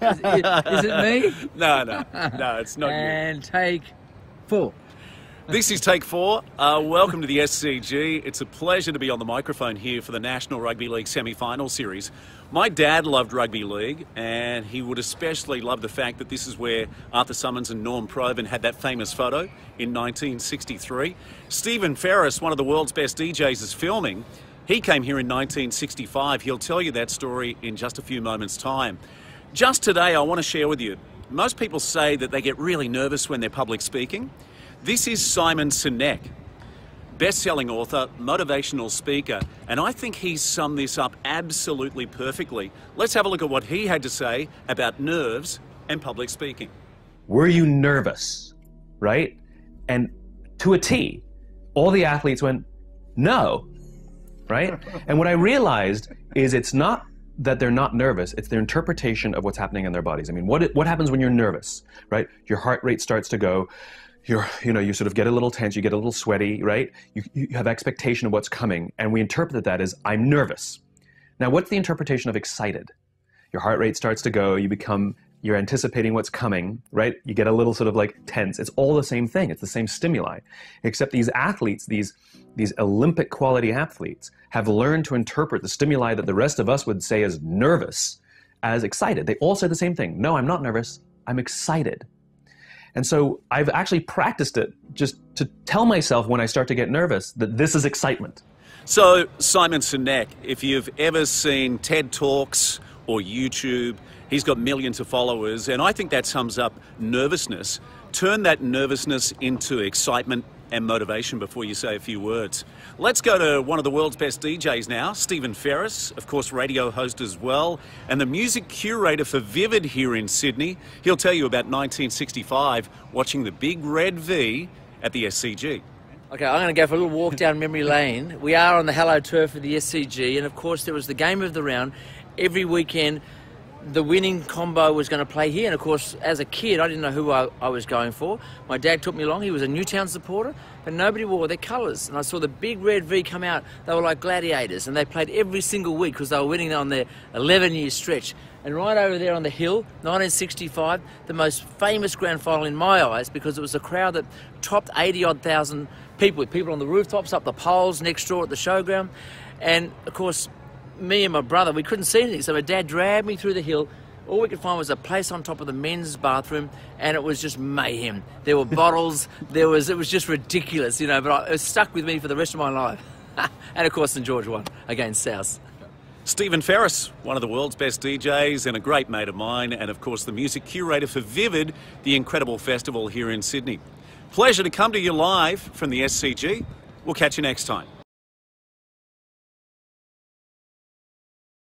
Is it me? No, it's not you. And take 4. This is Take 4. Welcome to the SCG. It's a pleasure to be on the microphone here for the National Rugby League semi-final series. My dad loved rugby league, and he would especially love the fact that this is where Arthur Summons and Norm Provan had that famous photo in 1963. Stephen Ferris, one of the world's best DJs, is filming. He came here in 1965. He'll tell you that story in just a few moments' time. Just today, I want to share with you, most people say that they get really nervous when they're public speaking. This is Simon Sinek, best-selling author, motivational speaker, and I think he's summed this up absolutely perfectly. Let's have a look at what he had to say about nerves and public speaking. Were you nervous, right? And to a T, all the athletes went, no, right? And what I realized is it's not that they're not nervous, it's their interpretation of what's happening in their bodies. I mean, what happens when you're nervous, right? Your heart rate starts to go, you sort of get a little tense, you get a little sweaty, right? You have expectation of what's coming, and we interpret that as, I'm nervous. Now, what's the interpretation of excited? Your heart rate starts to go, you're anticipating what's coming, right? You get a little sort of like tense. It's all the same thing. It's the same stimuli, except these athletes, these Olympic quality athletes, have learned to interpret the stimuli that the rest of us would say as nervous as excited. They all say the same thing. No, I'm not nervous. I'm excited. And so I've actually practiced it just to tell myself when I start to get nervous that this is excitement. So, Simon Sinek, if you've ever seen TED Talks or YouTube, he's got millions of followers, and I think that sums up nervousness. Turn that nervousness into excitement and motivation before you say a few words. Let's go to one of the world's best DJs now, Stephen Ferris, of course radio host as well, and the music curator for Vivid here in Sydney. He'll tell you about 1965, watching the Big Red V at the SCG. Okay, I'm going to go for a little walk down memory lane. We are on the Hello Turf of the SCG, and of course there was the game of the round. Every weekend the winning combo was going to play here, and of course as a kid I didn't know who I was going for. My dad took me along. He was a Newtown supporter, but nobody wore their colours, and I saw the Big Red V come out. They were like gladiators, and they played every single week because they were winning on their 11-year stretch. And right over there on the hill, 1965, the most famous grand final in my eyes, because it was a crowd that topped 80-odd thousand people, with people on the rooftops, up the poles next door at the showground. And of course me and my brother, we couldn't see anything, so my dad dragged me through the hill. All we could find was a place on top of the men's bathroom, and it was just mayhem. There were bottles, it was just ridiculous, but it stuck with me for the rest of my life. And of course St George won against South. Stephen Ferris, one of the world's best DJs and a great mate of mine, and of course the music curator for Vivid, the incredible festival here in Sydney. Pleasure to come to you live from the SCG. We'll catch you next time.